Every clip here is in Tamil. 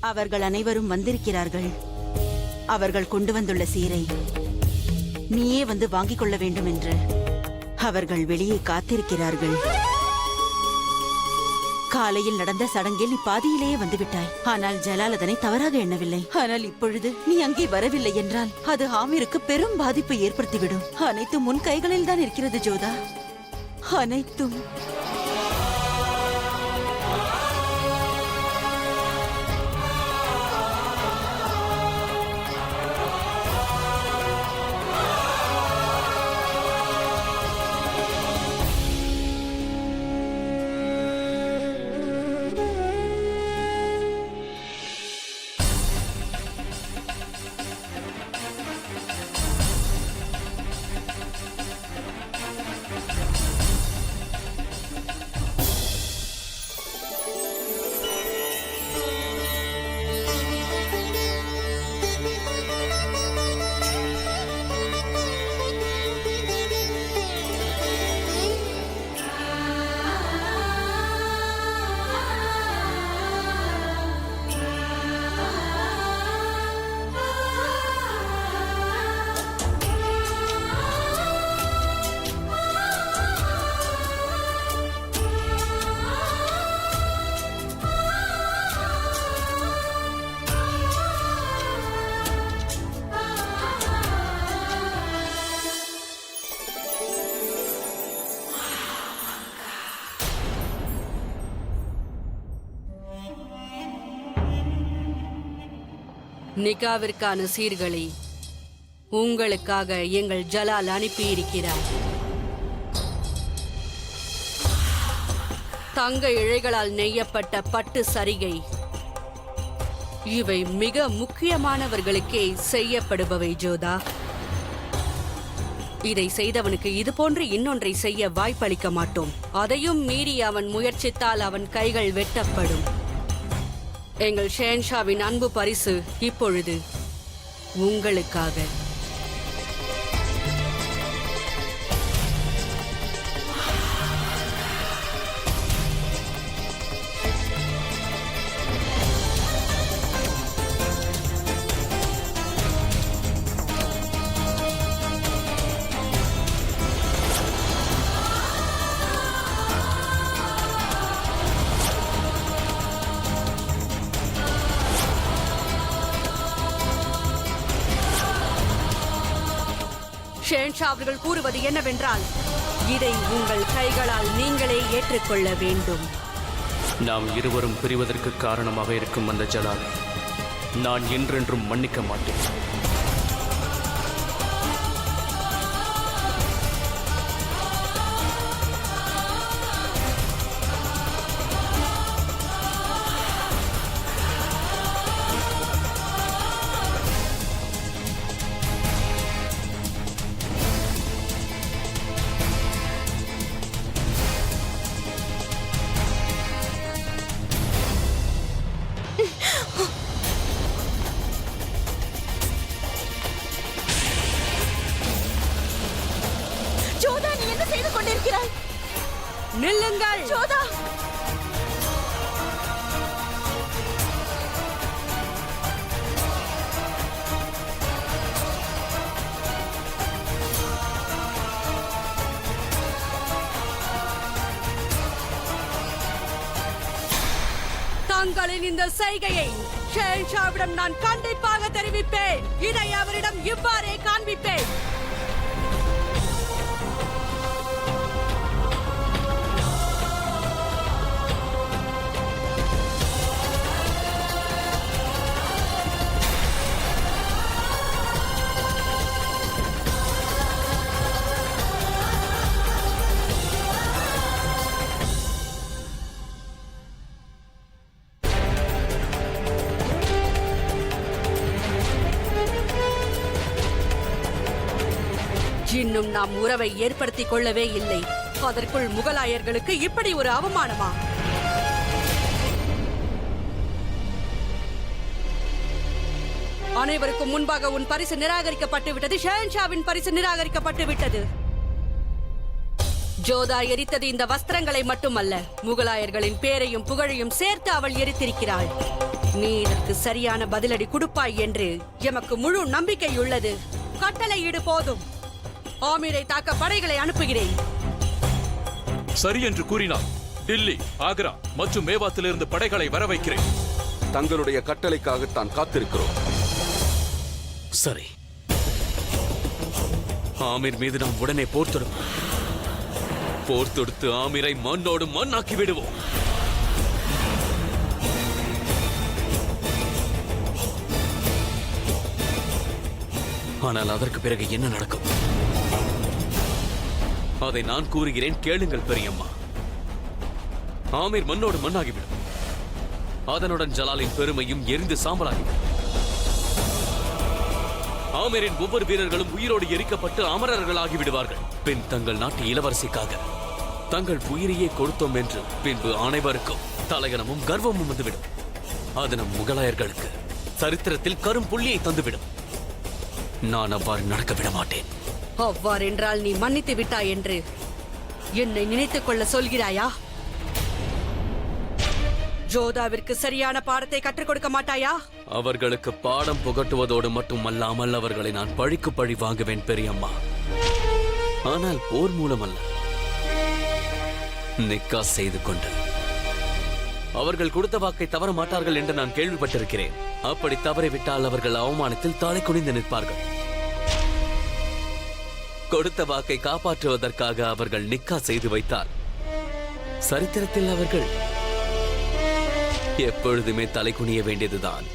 அவர்கள் அனைவரும் வந்திருக்கிறார்கள். அவர்கள் கொண்டு வந்துள்ள சீரை நீயே வந்து வாங்கிக் கொள்ள வேண்டும் என்று அவர்கள் வெளியே காத்திருக்கிறார்கள். காலையில் நடந்த சடங்கில் நீ பாதியிலேயே வந்துவிட்டாய். ஆனால் ஜலால் அதனை தவறாக எண்ணவில்லை. ஆனால் இப்பொழுது நீ அங்கே வரவில்லை என்றால் அது ஆமீருக்கு பெரும் பாதிப்பை ஏற்படுத்திவிடும். அனைத்தும் உன் கைகளில் தான் இருக்கிறது ஜோதா, அனைத்தும். நிகாவிற்கான சீர்களை உங்களுக்காக எங்கள் ஜலால் அனுப்பியிருக்கிறார். தங்க இழைகளால் நெய்யப்பட்ட பட்டு சரிகை. இவை மிக முக்கியமானவர்களுக்கே செய்யப்படுபவை ஜோதா. இதை செய்தவனுக்கு இது போன்று இன்னொன்றை செய்ய வாய்ப்பளிக்க மாட்டோம். அதையும் மீறி அவன் முயற்சித்தால் அவன் கைகள் வெட்டப்படும். எங்கள் ஷேன்ஷாவின் அன்பு பரிசு இப்பொழுது உங்களுக்காக. ஷேன்ஷா அவர்கள் கூறுவது என்னவென்றால், இதை உங்கள் கைகளால் நீங்களே ஏற்றுக்கொள்ள வேண்டும். நாம் இருவரும் பிரிவதற்கு காரணமாக இருக்கும் அந்த ஜலாலை நான் என்றென்றும் மன்னிக்க மாட்டேன். நில்லுங்கள் ஜோதா! தங்களின் இந்த செய்கையை ஷேன்ஷாவிடம் நான் கண்டிப்பாக தெரிவிப்பேன். இதை அவரிடம் இவ்வாறே காண்பிப்பேன். இன்னும் நாம் உறவை ஏற்படுத்திக் கொள்ளவே இல்லை. அதற்குள் முகலாயர்களுக்கு இப்படி ஒரு அவமானமா? அனைவருக்கும் முன்பாக உன் பரிசு நிராகரிக்கப்பட்டு விட்டது. ஷேன்ஷாவின் பரிசு நிராகரிக்கப்பட்டு விட்டது. ஜோதா எரித்தது இந்த வஸ்திரங்களை மட்டுமல்ல, முகலாயர்களின் பேரையும் புகழையும் சேர்த்து அவள் எரித்திருக்கிறாள். நீ இதற்கு சரியான பதிலடி கொடுப்பாய் என்று எமக்கு முழு நம்பிக்கை உள்ளது. கட்டளையிடு போதும். ஆமீரை தாக்க படைகளை அனுப்புகிறேன். சரி என்று கூறினார். டில்லி, ஆக்ரா மற்றும் மேவாத்திலிருந்து படைகளை வர வைக்கிறேன். தங்களுடைய கட்டளைக்காகத்தான் காத்திருக்கிறோம். சரி, ஆமீர் மீது நாம் உடனே போர் தொடுப்போம். போர் தொடுத்து ஆமீரை மண்ணோடு மண்ணாக்கி விடுவோம். ஆனால் அதற்கு பிறகு என்ன நடக்கும்? அதை நான் கூறுகிறேன், கேளுங்கள் பெரியம்மா. ஆமீர் மண்ணோடு மண்ணாகிவிடும். அதனுடன் ஜலாலின் பெருமையும் எரிந்து சாம்பலாகிவிடும். ஆமீரின் ஒவ்வொரு வீரர்களும் உயிரோடு எரிக்கப்பட்டு அமரர்களாகி விடுவார்கள். பின் தங்கள் நாட்டு இளவரசிக்காக தங்கள் உயிரையே கொடுத்தோம் என்று பின்பு அனைவருக்கும் தலைகணமும் கர்வமும் வந்துவிடும். அது நம் முகலாயர்களுக்கு சரித்திரத்தில் கரும் புள்ளியை தந்துவிடும். நான் அவ்வாறு நடக்க விட மாட்டேன். அவ்வாறென்றால் நீ மன்னித்து விட்டாய் என்று என்னை நினைத்துக் கொள்ள சொல்கிறாயா? ஜோதாவிற்கு சரியான பாடத்தை கற்றுக் கொடுக்க மாட்டாயா? அவர்களுக்கு பாடம் புகட்டுவதோடு மட்டுமல்லாமல் அவர்களை நான் பழிக்கு பழி வாங்குவேன் பெரியம்மா. ஆனால் போர் மூலமல்ல, நிக்கா செய்து கொண்டு. அவர்கள் கொடுத்த வாக்கை தவற மாட்டார்கள் என்று நான் கேள்விப்பட்டிருக்கிறேன். அப்படி தவறிவிட்டால் அவர்கள் அவமானத்தில் தலை குனிந்து நிற்பார்கள். கொடுத்த வாக்கை காப்பாற்றுவதற்காக அவர்கள் நிக்கா செய்து வைத்தால் சரித்திரத்தில் அவர்கள் எப்பொழுதுமே தலை குனிய வேண்டியதுதான்.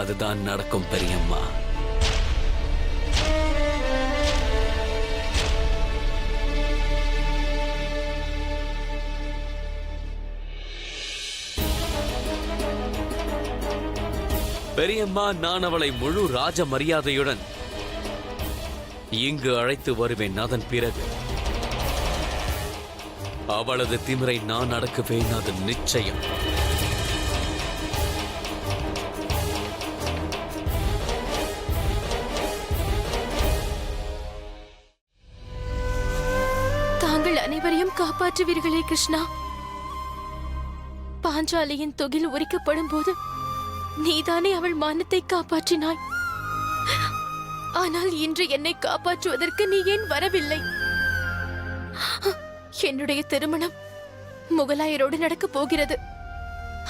அதுதான் நடக்கும் பெரியம்மா. பெரியம்மா, நான் அவளை முழு ராஜ மரியாதையுடன் இங்கு அழைத்து வருவேன். அதன் பிறகு அவளது திமிரை நான் அடக்குவேன். அது நிச்சயம். தாங்கள் அனைவரையும் காப்பாற்றுவீர்களே கிருஷ்ணா. பாஞ்சாலியின் தொகில் உரிக்கப்படும் போது நீதானே அவள் மானத்தை காப்பாற்றினாய். ஆனால் இன்று என்னை காப்பாற்றுவதற்கு நீ ஏன் வரவில்லை? என்னுடைய திருமணம் முகலாயரோடு நடக்கப் போகிறது.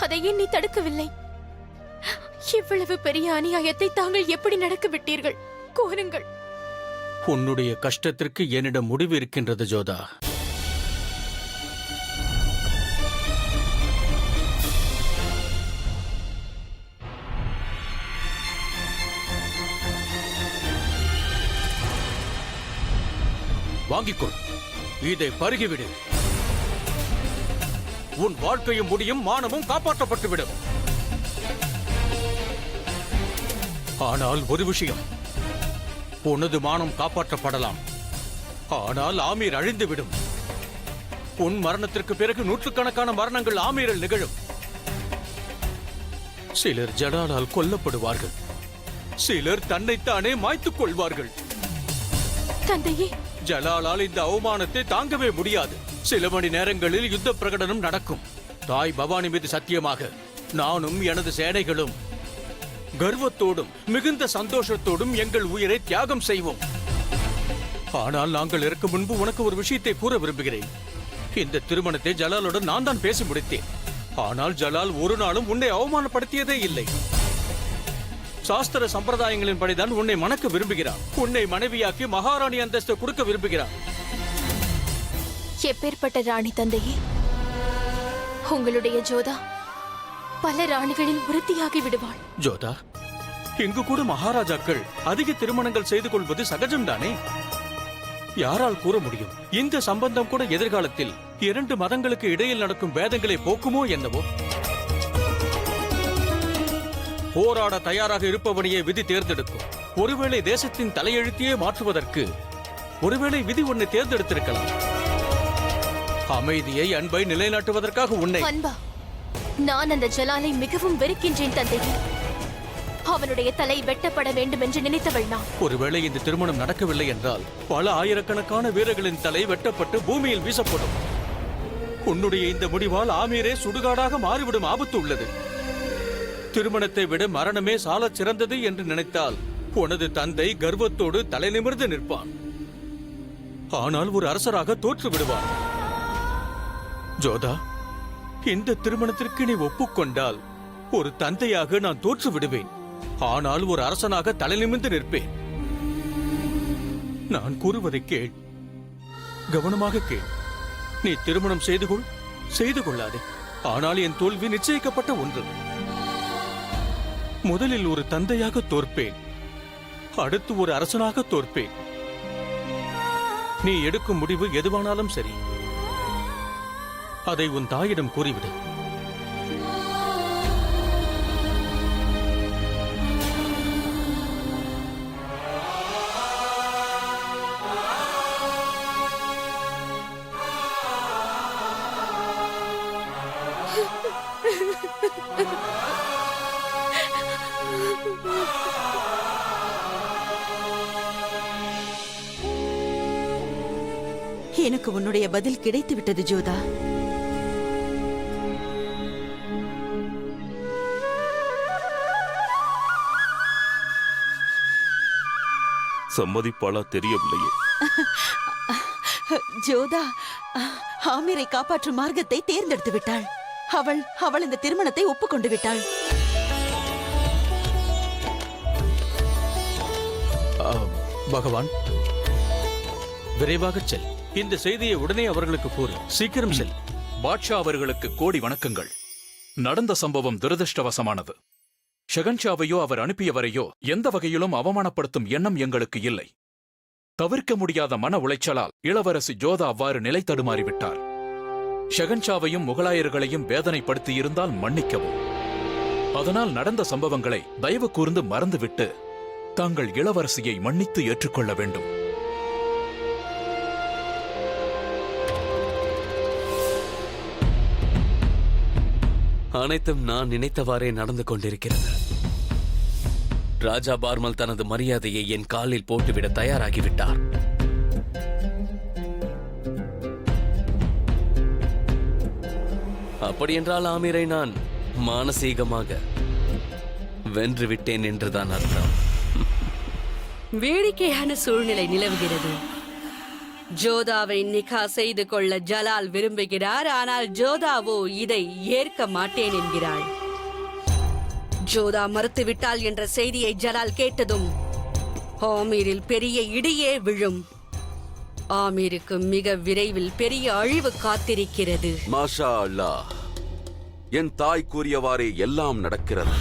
அதை ஏன் நீ தடுக்கவில்லை? இவ்வளவு பெரிய அநியாயத்தை தாங்கள் எப்படி நடக்க விட்டீர்கள்? கோருங்கள். உன்னுடைய கஷ்டத்திற்கு என்னிடம் முடிவு இருக்கின்றது ஜோதா. வாங்கிக்கொள், இதை பருகிவிடு. உன் வாழ்க்கையும் முடியும், மானமும் காப்பாற்றப்பட்டுவிடும். ஆனால் ஒரு விஷயம், உனது மானம் காப்பாற்றப்படலாம், ஆனால் ஆமீர் அழிந்துவிடும். உன் மரணத்திற்கு பிறகு நூற்றுக்கணக்கான மரணங்கள் ஆமீரில் நிகழும். சிலர் ஜலாலால் கொல்லப்படுவார்கள், சிலர் தன்னைத்தானே மாய்த்துக் கொள்வார்கள். தந்தையே, ஜலாலால் இந்த அவமானத்தை தாங்கவே முடியாது. சில மணி நேரங்களில் யுத்த பிரகடனம் நடக்கும். தாய் பவானி மீது சத்தியமாக நானும் எனது சேனைகளும் கர்வத்தோடும் மிகுந்த சந்தோஷத்தோடும் எங்கள் உயிரை தியாகம் செய்வோம். ஆனால் நாங்கள் இருக்கும் முன்பு உனக்கு ஒரு விஷயத்தை கூற விரும்புகிறேன். இந்த திருமணத்தை ஜலாலுடன் நான் தான் பேசி முடித்தேன். ஆனால் ஜலால் ஒரு நாளும் உன்னை அவமானப்படுத்தியதே இல்லை. சாஸ்திர சம்பிரதாயங்களின் படிதான் உன்னை மணக்க விரும்புகிறார். உன்னை மனைவியாக்கி மகாராணி அந்தஸ்து கொடுக்க விரும்புகிறார். எப்பேற்பட்ட ராணி தந்தையே! உங்களுடைய ஜோதா பல ராணிகளில் உறுதியாகி விடுவாள். ஜோதா, இங்கு கூட மகாராஜாக்கள் அதிக திருமணங்கள் செய்து கொள்வது சகஜம்தானே? யாரால் கூற முடியும் இந்த சம்பந்தம் கூட எதிர்காலத்தில் இரண்டு மதங்களுக்கு இடையில் நடக்கும் வேதங்களை போக்குமோ என்னவோ? போராட தயாராக இருப்பவனையே விதி தேர்ந்தெடுக்கும். ஒருவேளை தேசத்தின் தலையெழுத்தையே மாற்றுவதற்கு ஒருவேளை விதி உன்னை தேர்ந்தெடுத்திருக்கலாம். அமைதியை, அன்பை நிலைநாட்டுவதற்காக உன்னை. அன்பா, நான் அந்த ஜலாலை மிகவும் வெறுக்கின்றேன் தந்தையே. அவனுடைய தலை வெட்டப்பட வேண்டும் என்று நினைத்தவள் நான். ஒருவேளை இந்த திருமணம் நடக்கவில்லை என்றால் பல ஆயிரக்கணக்கான வீரர்களின் தலை வெட்டப்பட்டு பூமியில் வீசப்படும். உன்னுடைய இந்த முடிவால் ஆமீரே சுடுகாடாக மாறிவிடும் ஆபத்து உள்ளது. திருமணத்தை விட மரணமே சாலச் சிறந்தது என்று நினைத்தால் உனது தந்தை கர்வத்தோடு தலை நிமிர்ந்து நிற்பான். ஆனால் ஒரு அரசராக தோற்று விடுவார். ஜோதா, இந்த திருமணத்திற்கு நீ ஒப்புக்கொண்டால் ஒரு தந்தையாக நான் தோற்று விடுவேன். ஆனால் ஒரு அரசனாக தலை நிமிர்ந்து நிற்பேன். நான் கூறுவதை கேள், கவனமாக கேள். நீ திருமணம் செய்து கொள்ளாதே. ஆனால் என் தோல்வி நிச்சயிக்கப்பட்ட ஒன்று. முதலில் ஒரு தந்தையாக தோற்பேன், அடுத்து ஒரு அரசனாக தோற்பேன். நீ எடுக்கும் முடிவு எதுவானாலும் சரி, அதை உன் தாயிடம் கூறிவிடு. எனக்கு உன்னுடைய பதில் கிடைத்து விட்டது ஜோதா. சம்மதிப்பாளா தெரியவில்லையே. ஜோதா ஆமீரை காப்பாற்றும் மார்க்கத்தை தேர்ந்தெடுத்து விட்டாள். அவள் இந்த திருமணத்தை ஒப்புக்கொண்டு விட்டாள். பகவான், விரைவாக செல். இந்த செய்தியை உடனே அவர்களுக்கு கூறு. சீக்கிரம் செல். பாட்ஷா அவர்களுக்கு கோடி வணக்கங்கள். நடந்த சம்பவம் துரதிருஷ்டவசமானது. ஷெகன்ஷாவையோ அவர் அனுப்பியவரையோ எந்த வகையிலும் அவமானப்படுத்தும் எண்ணம் எங்களுக்கு இல்லை. தவிர்க்க முடியாத மன உளைச்சலால் இளவரசி ஜோதா அவ்வாறு நிலை தடுமாறிவிட்டார். ஷெகன்ஷாவையும் முகலாயர்களையும் வேதனைப்படுத்தியிருந்தால் மன்னிக்கவும். அதனால் நடந்த சம்பவங்களை தயவு கூர்ந்து மறந்துவிட்டு தாங்கள் இளவரசியை மன்னித்து ஏற்றுக்கொள்ள வேண்டும். அனைத்தும் நான் நினைத்தவாறே நடந்து கொண்டிருக்கிறது. ராஜா பார்மல் தனது மரியாதையை என் காலில் போட்டுவிட தயாராகிவிட்டார். அப்படியென்றால் ஆமீரை நான் மானசீகமாக வென்றுவிட்டேன் என்றுதான் அர்த்தம். வேடிக்கையான சூழ்நிலை நிலவுகிறது. ஜோதாவை நிகா செய்து கொள்ள ஜலால் விரும்புகிறார். ஆனால் ஜோதாவோ இதை ஏற்க மாட்டேன் என்கிறாள். ஜோதா மறுத்துவிட்டாள் என்ற செய்தியை ஜலால் கேட்டதும் ஆமீரில் பெரிய இடியே விழும். ஆமீருக்கு மிக விரைவில் பெரிய அழிவு காத்திருக்கிறது. மாஷா அல்லாஹ், என் தாய் கூறியவாறே எல்லாம் நடக்கிறது.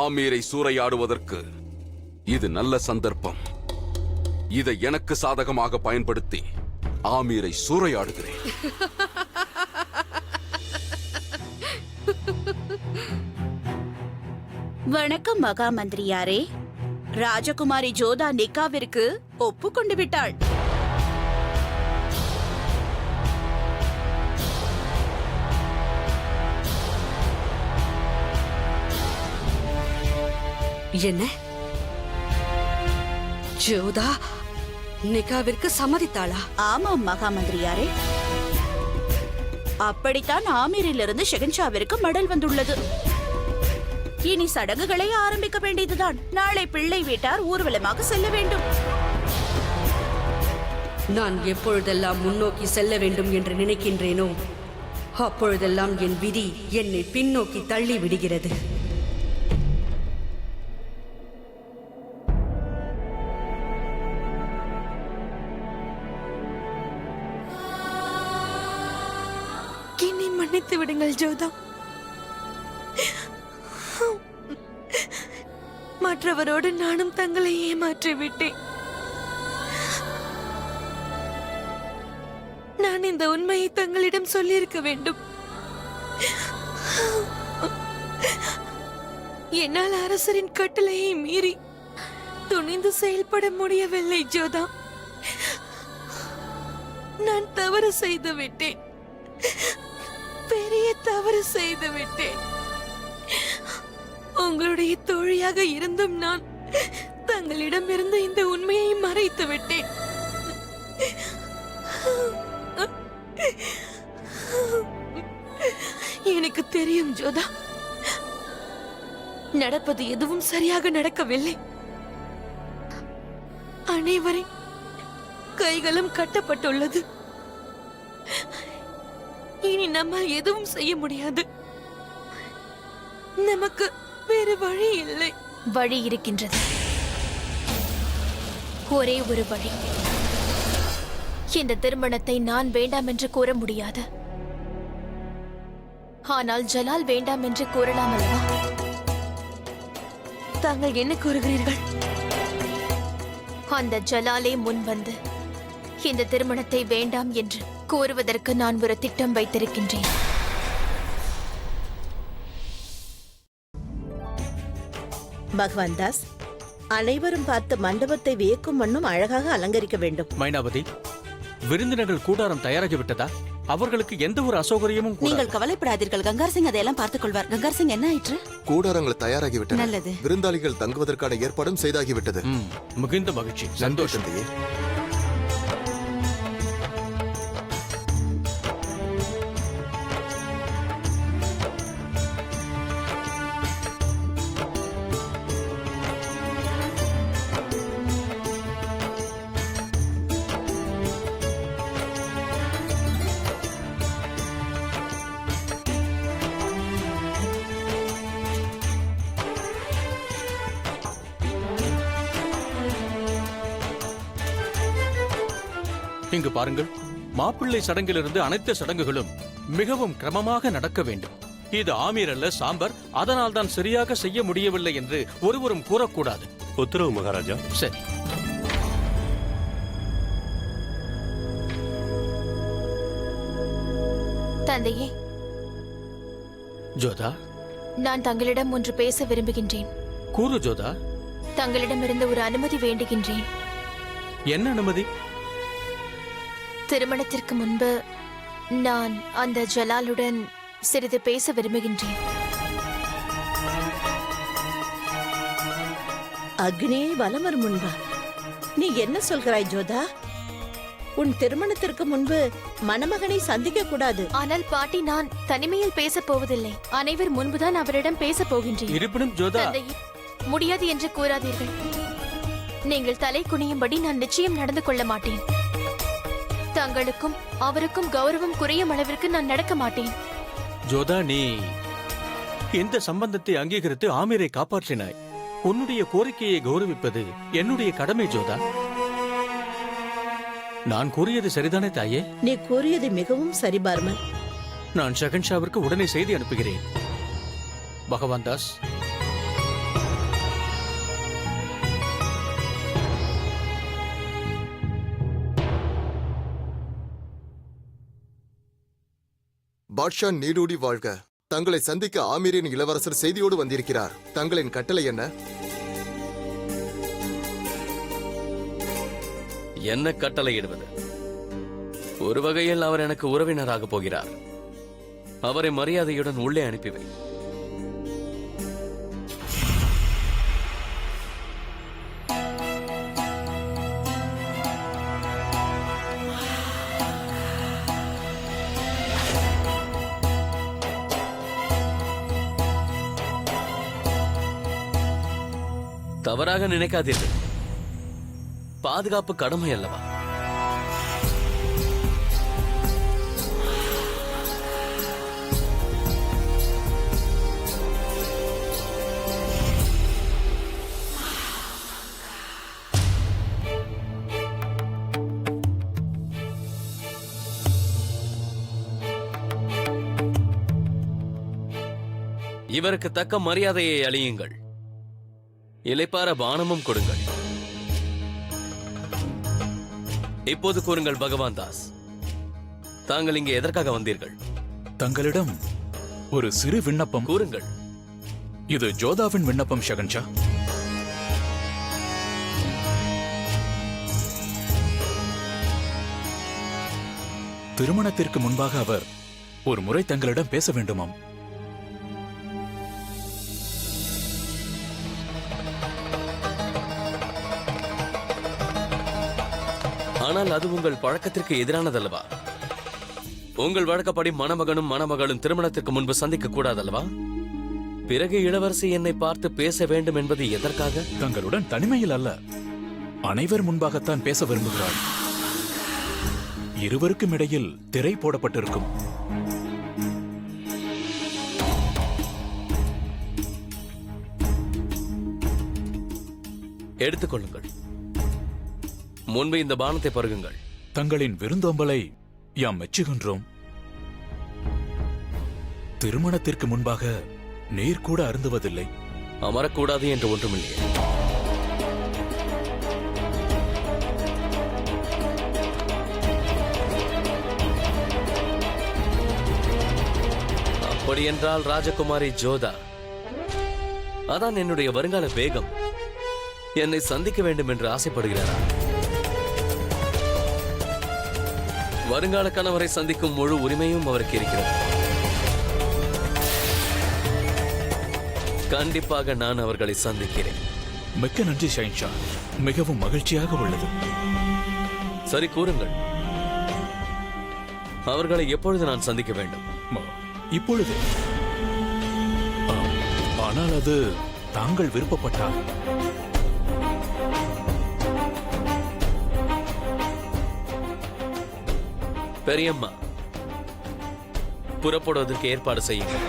ஆமீரை சூறையாடுவதற்கு இது நல்ல சந்தர்ப்பம். இதை எனக்கு சாதகமாக பயன்படுத்தி ஆமீரை சூறையாடுகிறேன். வணக்கம் மகா மந்திரியாரே. ராஜகுமாரி ஜோதா நிக்காவிற்கு ஒப்புக்கொண்டு விட்டாள். என்ன? ஜோதா நிகாவிற்கு சம்மதித்தாளா? ஆமாம் மகா மந்திரியாரே. அப்படித்தான் ஆமீரிலிருந்து ஷெகன்ஷாவிற்கு மடல் வந்துள்ளது. இனி சடங்குகளை ஆரம்பிக்க வேண்டியதுதான். நாளை பிள்ளை வீட்டார் ஊர்வலமாக செல்ல வேண்டும். நான் எப்பொழுதெல்லாம் முன்னோக்கி செல்ல வேண்டும் என்று நினைக்கின்றேனோ அப்பொழுதெல்லாம் என் விதி என்னை பின்னோக்கி தள்ளி விடுகிறது. என்னை மன்னித்து விடுங்கள் ஜோதா. மற்றவரோடு நானும் தங்களை ஏமாற்றி விட்டேன். நான் இந்த உண்மையை தங்களிடம் சொல்லியிருக்க வேண்டும். என்னால் அரசரின் கட்டளையை மீறி துணிந்து செயல்பட முடியவில்லை ஜோதா. நான் தவறு செய்து விட்டேன். பெரிய தவறு செய்து விட்டேன். உங்களுடைய தோழியாக இருந்தும் நான் தங்களிடமிருந்து இந்த உண்மையை மறைத்து விட்டேன். எனக்கு தெரியும் ஜோதா, நடப்பது எதுவும் சரியாக நடக்கவில்லை. அனைவரின் கைகளும் கட்டப்பட்டுள்ளது. இனி நம்மால் எதுவும் செய்ய முடியாது. நமக்கு வேறு வழி இல்லை. வழி இருக்கின்றது. ஒரே ஒரு வழி. இந்த திருமணத்தை நான் வேண்டாம் என்று கூற முடியாது. ஆனால் ஜலால் வேண்டாம் என்று கூறலாம் அல்லவா? தாங்கள் என்ன கூறுகிறீர்கள்? அந்த ஜலாலே முன் வந்து இந்த திருமணத்தை வேண்டாம் என்று கூறுவதற்கு நான் ஒரு திட்டம் வைத்திருக்கின்றேன். பகவான் தாஸ், அனைவரும் பார்த்து மண்டபத்தை வியக்கும் வண்ணம் அழகாக அலங்கரிக்க வேண்டும். மைனாவதி, விருந்தினர்கள் கூடாரம் தயாராகிவிட்டதா? அவர்களுக்கு எந்த ஒரு அசௌகரியமும் கூடாது. நீங்கள் கவலைப்படாதீர்கள். கங்கார் சிங் அதையெல்லாம் பார்த்துக் கொள்வார். கங்கார் சிங், என்ன ஆயிற்று? கூடாரங்கள் தயாராகிவிட்டன. நல்லது. விருந்தாளிகள் தங்குவதற்கான ஏற்பாடும் செய்தாகிவிட்டது. மிகுந்த மகிழ்ச்சி, சந்தோஷம். தந்தையே. இங்கு பாருங்கள், மாப்பிள்ளை சடங்கிலிருந்து அனைத்து சடங்குகளும் மிகவும் கிரமமாக நடக்க வேண்டும். இது ஆமீர் அல்ல, சாம்பர். அதனால் தான் சரியாக செய்ய முடியவில்லை என்று ஒருவரும் கூறக்கூடாது. உத்தரவு மகாராஜா. சரி. தந்தையே, ஜோதா, நான் தங்களிடம் ஒன்று பேச விரும்புகின்றேன். கூறு ஜோதா. தங்களிடமிருந்து ஒரு அனுமதி வேண்டுகின்றேன். என்ன அனுமதி? திருமணத்திற்கு முன்பு நான் அந்த ஜலாலுடன் சிறிது பேச விரும்புகின்றேன். அக்னியை வலம் வரும் முன்பா? நீ என்ன சொல்கிறாய் ஜோதா? உன் திருமணத்திற்கு முன்பு மணமகனை சந்திக்க கூடாது. ஆனால் பாட்டி, நான் தனிமையில் பேசப் போவதில்லை. அனைவர் முன்புதான் அவரிடம் பேசப் போகின்றேன். இருப்பினும் ஜோதா, தந்தையே, முடியாது என்று கூறாதீர்கள். நீங்கள் தலை குனியும்படி நான் நிச்சயம் நடந்து கொள்ள மாட்டேன். தங்களுக்கும் அவருக்கும் கௌரவம் குறையும் அளவிற்கு நான் நடக்க மாட்டேன். ஜோதா, நீ இந்த சம்பந்தத்தை அங்கீகரித்து ஆமீரை காப்பாற்றினாய். உன்னுடைய கோரிக்கையை கௌரவிப்பது என்னுடைய கடமை ஜோதா. நான் கூறியது சரிதானே தாயே? நீ கூறியது மிகவும் சரி பார்மல். நான் ஷகன்ஷாவிற்கு உடனே செய்தி அனுப்புகிறேன். பகவான் தாஸ், பாட்ஷா நீடூடி வாழ்க. தங்களை சந்திக்க ஆமீரின் இளவரசர் செய்தியோடு வந்திருக்கிறார். தங்களின் கட்டளை என்ன? என்ன கட்டளையிடுவது? ஒரு வகையில் அவர் எனக்கு உறவினராக போகிறார். அவரை மரியாதையுடன் உள்ளே அனுப்பிவை. தவறாக நினைக்காதீர்கள். பாதுகாப்பு கடமை அல்லவா? இவருக்கு தக்க மரியாதையை அளியுங்கள். இலைப்பார பானமும் கொடுங்கள். இப்போது கூறுங்கள் பகவான் தாஸ், தாங்கள் இங்கே எதற்காக வந்தீர்கள்? தங்களிடம் ஒரு சிறு விண்ணப்பம். கூறுங்கள். இது ஜோதாவின் விண்ணப்பம் ஷகன்ஷா. திருமணத்திற்கு முன்பாக அவர் ஒரு முறை தங்களிடம் பேச வேண்டுமாம். ஆனால் அது உங்கள் பழக்கத்திற்கு எதிரானதல்லவா? உங்கள் வழக்கப்படி மணமகனும் மணமகளும் திருமணத்திற்கு முன்பு சந்திக்க கூடாதல்லவா? பிறகு இளவரசி என்னை பார்த்து பேச வேண்டும் என்பது எதற்காக? தங்களுடன் தனிமையில் அல்ல, அனைவர் முன்பாகத்தான் பேச விரும்புகிறாள். இருவருக்கும் இடையில் திரை போடப்பட்டிருக்கும். எடுத்துக்கொள்ளுங்கள். முன்பு இந்த பானத்தை பருகுங்கள். தங்களின் விருந்தோம்பலை யாம் மெச்சுகின்றோம். திருமணத்திற்கு முன்பாக நீர் கூட அருந்துவதில்லை. அமரக்கூடாது என்று ஒன்றுமில்லையே. அப்படியென்றால் ராஜகுமாரி ஜோதா, அதான் என்னுடைய வருங்கால வேகம், என்னை சந்திக்க வேண்டும் என்று ஆசைப்படுகிறாரா? வருங்கால கணவரை சந்திக்கும் முழு உரிமையும் அவருக்கு இருக்கிறது. கண்டிப்பாக நான் அவர்களை சந்திக்கிறேன். மிக்க நன்றி ஷைன்ஷா, மிகவும் மகிழ்ச்சியாக உள்ளது. சரி, கூறுங்கள், அவர்களை எப்பொழுது நான் சந்திக்க வேண்டும்? இப்பொழுது. ஆனால் அது தாங்கள் விருப்பப்பட்டால். பெரியம்மா, புறப்படுவதற்கு ஏற்பாடு செய்யுங்கள்.